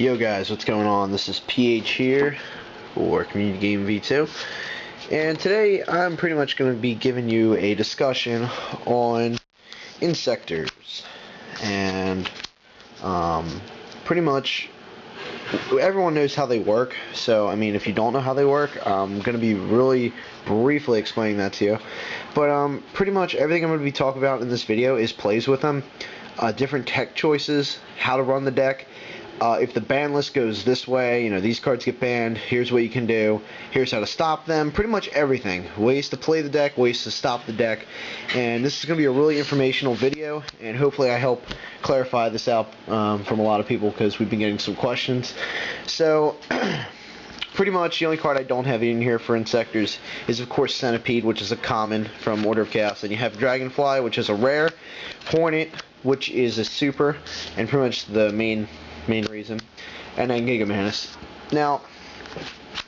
Yo guys, what's going on? This is PH here for Community Game V2, and today I'm pretty much going to be giving you a discussion on Insectors, and pretty much everyone knows how they work, so I mean if you don't know how they work, I'm going to be really briefly explaining that to you, but pretty much everything I'm going to be talking about in this video is plays with them, different tech choices, how to run the deck. If the ban list goes this way, you know, these cards get banned, here's what you can do, here's how to stop them, pretty much everything. Ways to play the deck, ways to stop the deck, and this is going to be a really informational video, and hopefully I help clarify this out from a lot of people, because we've been getting some questions. So, pretty much the only card I don't have in here for Insectors is of course Centipede, which is a common from Order of Chaos, and you have Dragonfly, which is a rare, Hornet, which is a super, and pretty much the main reason, and then Gigamanus. Now,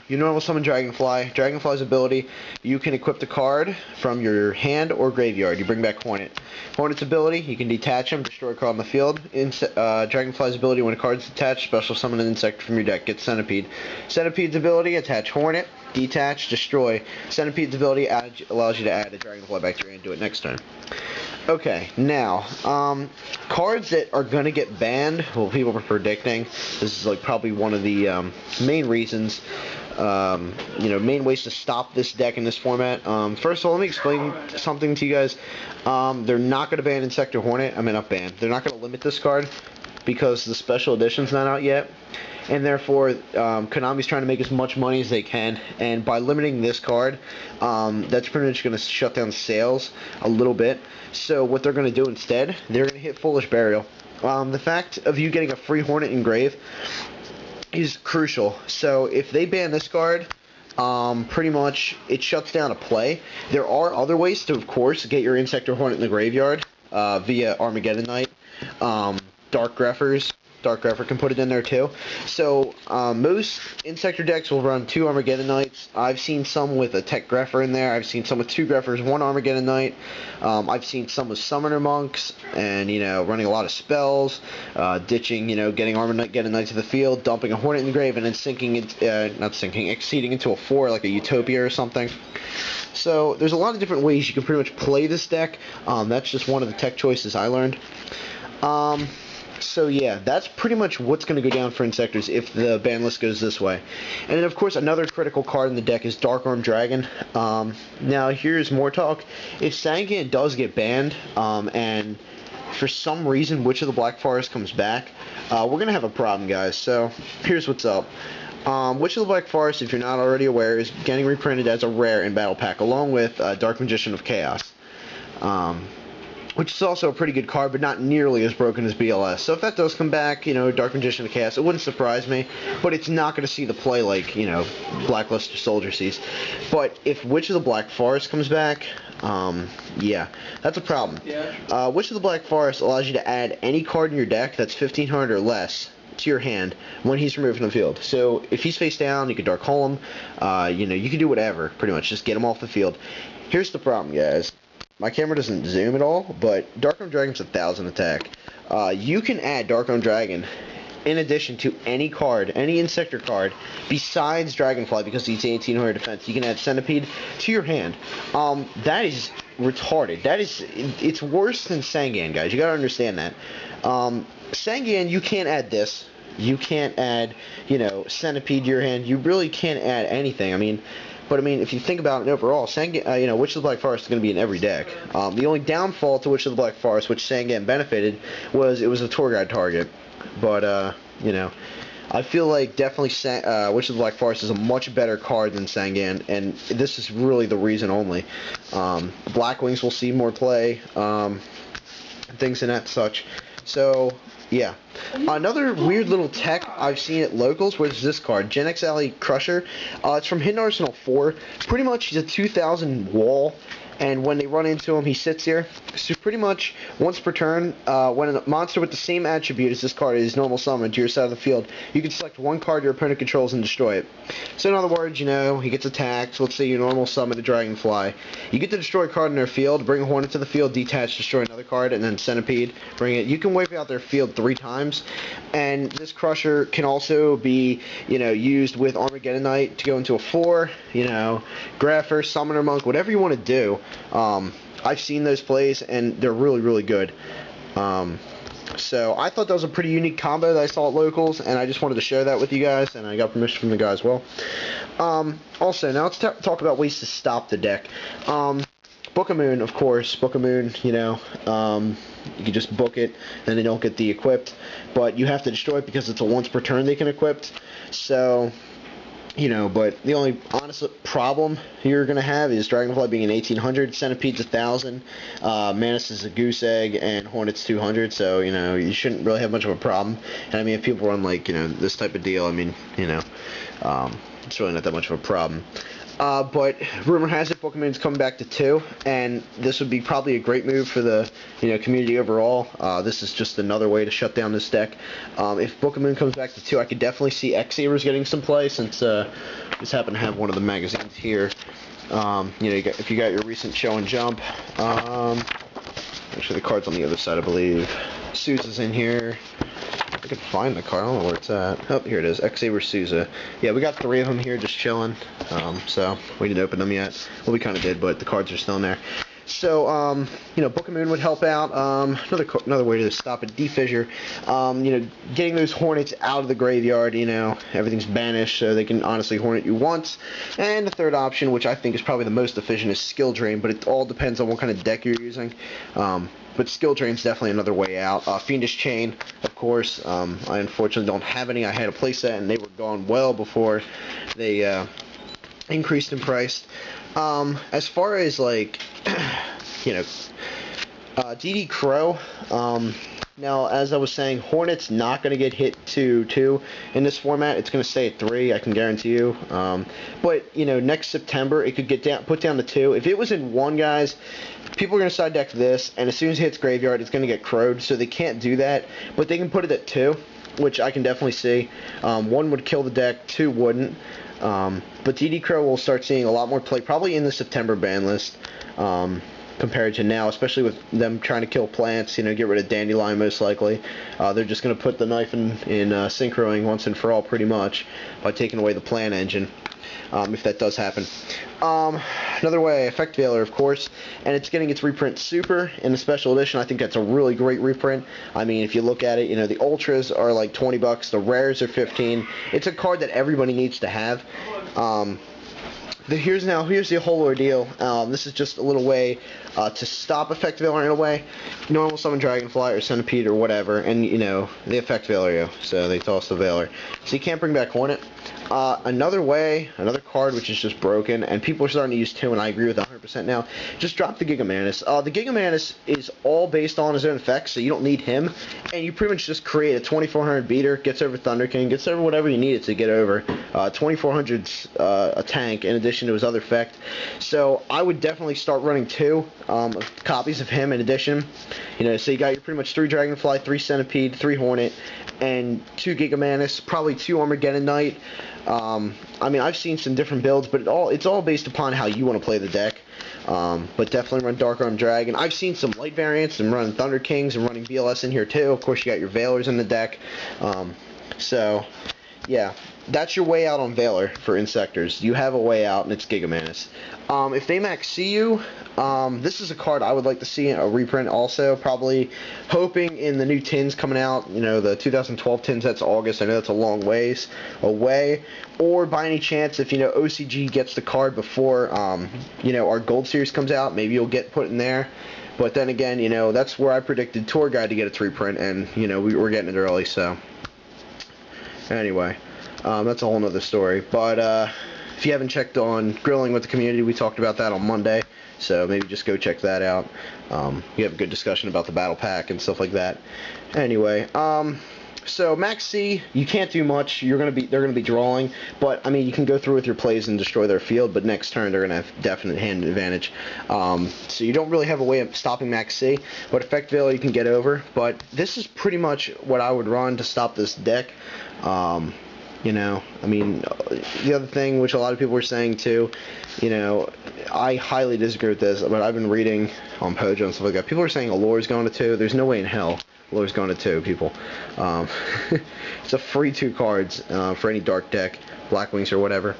you normal summon Dragonfly. Dragonfly's ability, you can equip the card from your hand or graveyard. You bring back Hornet. Hornet's ability, you can detach him, destroy a card on the field. Dragonfly's ability, when a card's detached, special summon an Insector from your deck, get Centipede. Centipede's ability, attach Hornet, detach, destroy. Centipede's ability allows you to add a Dragonfly back to your hand, do it next turn. Okay, now, cards that are going to get banned, well, people are predicting, this is like probably one of the main reasons, main ways to stop this deck in this format. First of all, let me explain something to you guys. They're not going to ban Insector Hornet, not ban, they're not going to limit this card, because the special edition's not out yet, and therefore Konami's trying to make as much money as they can, and by limiting this card, that's pretty much going to shut down sales a little bit. So what they're going to do instead, they're going to hit Foolish Burial. The fact of you getting a free Hornet Engrave is crucial. So if they ban this card, pretty much it shuts down a play. There are other ways to, of course, get your Insector Hornet in the graveyard via Armageddon Knight, Dark Greffers. Dark Greffer can put it in there too. So most Insector decks will run 2 Armageddon Knights. I've seen some with a Tech Greffer in there. I've seen some with 2 Greffers, 1 Armageddon Knight. I've seen some with Summoner Monks and, running a lot of spells, ditching, getting Armageddon Knight to the field, dumping a Hornet Engrave, and then exceeding into a 4 like a Utopia or something. So there's a lot of different ways you can pretty much play this deck. That's just one of the tech choices I learned. So yeah, that's pretty much what's going to go down for Insectors if the ban list goes this way. And then of course another critical card in the deck is Dark Arm Dragon. Now here's more talk. If Sangan does get banned, and for some reason Witch of the Black Forest comes back, we're going to have a problem, guys. So here's what's up. Witch of the Black Forest, if you're not already aware, is getting reprinted as a rare in Battle Pack, along with Dark Magician of Chaos. Which is also a pretty good card, but not nearly as broken as BLS. So if that does come back, Dark Magician of Chaos, it wouldn't surprise me, but it's not going to see the play like, Blackluster Soldier sees. But if Witch of the Black Forest comes back, yeah, that's a problem. Yeah. Witch of the Black Forest allows you to add any card in your deck that's 1500 or less to your hand when he's removed from the field. So if he's face down, you can Dark Hole him, you can do whatever, pretty much, just get him off the field. Here's the problem, guys. My camera doesn't zoom at all, but Dark Arm Dragon's 1000 attack. You can add Dark Arm Dragon in addition to any card, any Insector card, besides Dragonfly, because he's 1800 defense. You can add Centipede to your hand. That is retarded. It's worse than Sangan, guys. You gotta understand that. Sangan, you can't add this. You can't add, Centipede to your hand. You really can't add anything. But if you think about it overall, Witch of the Black Forest is going to be in every deck. The only downfall to Witch of the Black Forest, which Sangan benefited, was it was a tour guide target. But, I feel like definitely Witch of the Black Forest is a much better card than Sangan, and this is really the reason only. Black Wings will see more play, things and that such. So, yeah. Another weird little tech I've seen at locals was this card, Gen X Alley Crusher. It's from Hidden Arsenal 4. Pretty much he's a 2000 wall, and when they run into him, he sits here. So pretty much once per turn, when a monster with the same attribute as this card is normal summoned to your side of the field, you can select one card your opponent controls and destroy it. So in other words, you know, he gets attacked. Let's say you normal summon a Dragonfly. You get to destroy a card in their field, bring a Hornet to the field, detach, destroy another card, and then Centipede, bring it. You can wipe out their field 3 times, and this Crusher can also be, you know, used with Armageddon Knight to go into a 4, you know, Grapher, Summoner Monk, whatever you want to do. I've seen those plays, and they're really, really good. So I thought that was a pretty unique combo that I saw at locals, and I just wanted to share that with you guys, and I got permission from the guy as well. Also, now let's talk about ways to stop the deck. Book a Moon, of course. Book a Moon, you know, you can just book it, and they don't get the equipped, but you have to destroy it because it's a once per turn they can equip. So, you know, but the only honest problem you're going to have is Dragonfly being an 1800, Centipede's 1000, Manus is a goose egg, and Hornet's 200, so, you know, you shouldn't really have much of a problem. And I mean, if people run, like, you know, this type of deal, I mean, you know, it's really not that much of a problem. But rumor has it Book a Moon's coming back to 2, and this would be probably a great move for the, you know, community overall. This is just another way to shut down this deck. If Book a Moon comes back to 2, I could definitely see X-Sabers getting some play, since we just happen to have one of the magazines here. You know, if you got your recent show and jump, actually the card's on the other side, I believe. Sousa's in here. I could find the card. I don't know where it's at. Oh, here it is. X-Saber Sousa. Yeah, we got 3 of them here just chilling. So we didn't open them yet. Well, we kind of did, but the cards are still in there. So, you know, Book a Moon would help out. Another way to stop it, defissure. You know, getting those Hornets out of the graveyard, you know, everything's banished, so they can honestly Hornet you once. And the third option, which I think is probably the most efficient, is Skill Drain, but it all depends on what kind of deck you're using. But Skill Drain's definitely another way out. Fiendish Chain, of course. I unfortunately don't have any. I had a playset, and they were gone well before they increased in price. As far as, like, you know, DD Crow, now, as I was saying, Hornet's not going to get hit to 2 in this format. It's going to stay at 3, I can guarantee you. But, you know, next September, it could get put down to 2. If it was in 1, guys, people are going to side deck this, and as soon as it hits graveyard, it's going to get crowed, so they can't do that. But they can put it at 2, which I can definitely see. 1 would kill the deck, 2 wouldn't. But DD Crow will start seeing a lot more play, probably in the September ban list, compared to now, especially with them trying to kill plants, you know, get rid of Dandelion most likely. They're just going to put the knife in synchroing once and for all, pretty much, by taking away the plant engine, if that does happen. Another way, Effect Veiler, of course, and it's getting its reprint super in the special edition. I think that's a really great reprint. I mean, if you look at it, you know, the Ultras are like 20 bucks, the Rares are 15. It's a card that everybody needs to have. Here's the whole ordeal. This is just a little way to stop Effect Veiler in a way. Normal summon Dragonfly or Centipede or whatever, and, you know, they Effect Veiler you, so they toss the Veiler. So you can't bring back Hornet. Another way, another card which is just broken, and people are starting to use 2, and I agree with 100% now, just drop the Gigamanus. The Gigamanus is all based on his own effects, so you don't need him, and you pretty much just create a 2400 beater, gets over Thunder King, gets over whatever you need it to get over. 2400's a tank in addition to his other effect, so I would definitely start running 2 copies of him in addition. You know, so you got your pretty much 3 Dragonfly, 3 Centipede, 3 Hornet, and 2 Gigamanus, probably 2 Armageddon Knight. I mean, I've seen some different builds, but it's all based upon how you want to play the deck. But definitely run Dark Arm Dragon. I've seen some light variants and running Thunder Kings and running BLS in here too. Of course, you got your Veilers in the deck. So, yeah, that's your way out on Veiler for Insectors. You have a way out, and it's Gigamanus. If they max CU, this is a card I would like to see a reprint also, probably hoping in the new tins coming out, you know, the 2012 tins, that's August, I know that's a long ways away, or by any chance, if, you know, OCG gets the card before, you know, our Gold Series comes out, maybe you'll get put in there. But then again, you know, that's where I predicted Tour Guide to get its reprint, and, you know, we're getting it early, so anyway, that's a whole nother story. But if you haven't checked on Grilling with the Community, we talked about that on Monday, so maybe just go check that out. We have a good discussion about the battle pack and stuff like that. Anyway, So Max C, you can't do much. They're gonna be drawing, but I mean you can go through with your plays and destroy their field. But next turn they're gonna have definite hand advantage. So you don't really have a way of stopping Max C. But Effect Veil you can get over. But this is pretty much what I would run to stop this deck. You know, I mean, the other thing which a lot of people were saying too, you know, I highly disagree with this, but I've been reading on Pojo and stuff like that. People are saying Allure's going to 2. There's no way in hell Allure's going to 2, people. It's a free 2 cards for any dark deck, Black Wings or whatever.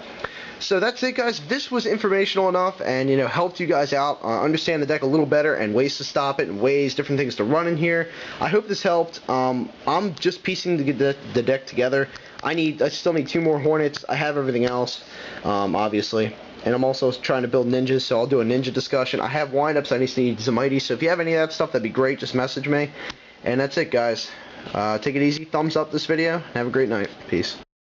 So that's it, guys. This was informational enough and, you know, helped you guys out understand the deck a little better and ways to stop it and ways, different things to run in here. I hope this helped. I'm just piecing the deck together. I still need 2 more Hornets. I have everything else, obviously. And I'm also trying to build ninjas, so I'll do a ninja discussion. I have windups. I just need some mighty. So if you have any of that stuff, that'd be great. Just message me. And that's it, guys. Take it easy. Thumbs up this video. Have a great night. Peace.